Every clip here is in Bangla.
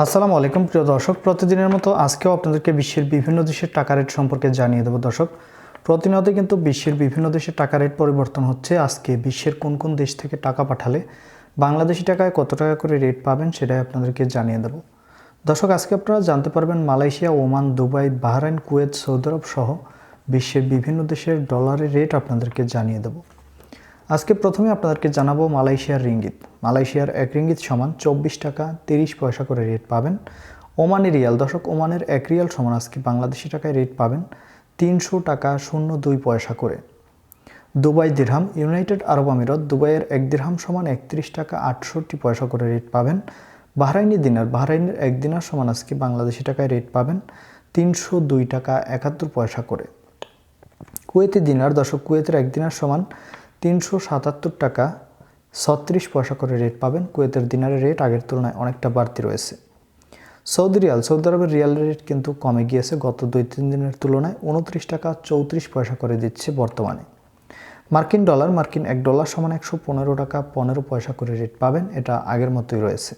আসসালামু আলাইকুম প্রিয় দর্শক, প্রতিদিনের মতো আজকেও আপনাদেরকে বিশ্বের বিভিন্ন দেশের টাকা রেট সম্পর্কে জানিয়ে দেব। দর্শক, প্রতিনিয়ত কিন্তু বিশ্বের বিভিন্ন দেশের টাকা রেট পরিবর্তন হচ্ছে। আজকে বিশ্বের কোন কোন দেশ থেকে টাকা পাঠালে বাংলাদেশি টাকায় কত টাকা করে রেট পাবেন সেটাই আপনাদেরকে জানিয়ে দেব। দর্শক, আজকে আপনারা জানতে পারবেন Malaysia, Oman, Dubai, Bahrain, Kuwait, Saudi আরব সহ বিশ্বের বিভিন্ন দেশের ডলারের রেট আপনাদেরকে জানিয়ে দেব। আজকে প্রথমে আপনাদেরকে জানাবো মালয়েশিয়ার রিঙ্গিত। মালয়েশিয়ার 1 রিঙ্গিত সমান 24 টাকা 30 পয়সা করে রেট পাবেন। ওমানি রিয়াল, দর্শক, ওমানের 1 রিয়াল সমান আজকে বাংলাদেশি টাকায় রেট পাবেন 300 টাকা 02 পয়সা করে। দুবাই দিরহাম, ইউনাইটেড আরব আমিরাত, দুবাইয়ের 1 দিরহাম সমান 31 টাকা 68 পয়সা করে রেট পাবেন। বাহরাইনি দিনার, বাহরাইনের 1 দিনার সমান আজকে বাংলাদেশি টাকায় রেট পাবেন 302 টাকা 71 পয়সা করে। কুয়েতি দিনার, দর্শক, কুয়েতের 1 দিনার সমান 377 টাকা 36 পয়সা করে রেট পাবেন। কুয়েতের দিনারের রেট আগের তুলনায় অনেকটা বাড়তি রয়েছে। সৌদি রিয়াল, সৌদি আরবের রিয়ালের রেট কিন্তু কমে গিয়েছে গত 2-3 দিনের তুলনায় 29 টাকা 34 পয়সা করে দিচ্ছে বর্তমানে। মার্কিন ডলার, মার্কিন $1 সমান 115 টাকা 15 পয়সা করে রেট পাবেন, এটা আগের মতোই রয়েছে।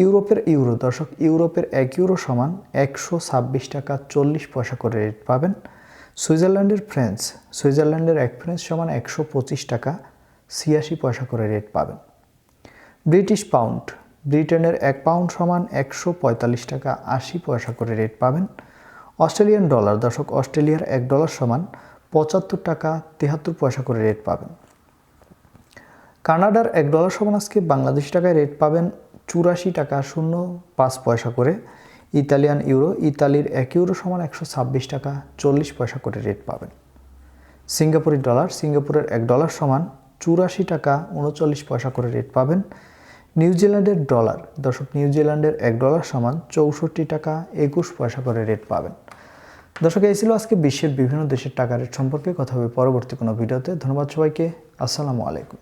ইউরোপের ইউরো, দর্শক, ইউরোপের 1 ইউরো সমান 126 টাকা 40 পয়সা করে রেট পাবেন। সুইজারল্যান্ডের ফ্রেঞ্চ, সুইজারল্যান্ডের 1 ফ্রেঞ্চ সমান 125 টাকা 86 পয়সা করে রেট পাবেন। ব্রিটিশ পাউন্ড, ব্রিটেনের 1 পাউন্ড সমান 145 টাকা 80 পয়সা করে রেট পাবেন। অস্ট্রেলিয়ান ডলার, দর্শক, অস্ট্রেলিয়ার $1 সমান 75 টাকা 73 পয়সা করে রেট পাবেন। কানাডার $1 সমান আজকে বাংলাদেশি টাকায় রেট পাবেন 84 টাকা 05 পয়সা করে। ইতালিয়ান ইউরো, ইতালির 1 ইউরো সমান 126 টাকা 40 পয়সা করে রেট পাবেন। সিঙ্গাপুরি ডলার, সিঙ্গাপুরের $1 সমান 84 টাকা 39 পয়সা করে রেট পাবেন। নিউজিল্যান্ডের ডলার, দর্শক, নিউজিল্যান্ডের $1 সমান 64 টাকা 21 পয়সা করে রেট পাবেন। দর্শক, এই ছিল আজকে বিশ্বের বিভিন্ন দেশের টাকা রেট সম্পর্কে। কথা হবে পরবর্তী কোনো ভিডিওতে। ধন্যবাদ সবাইকে। আসসালামু আলাইকুম।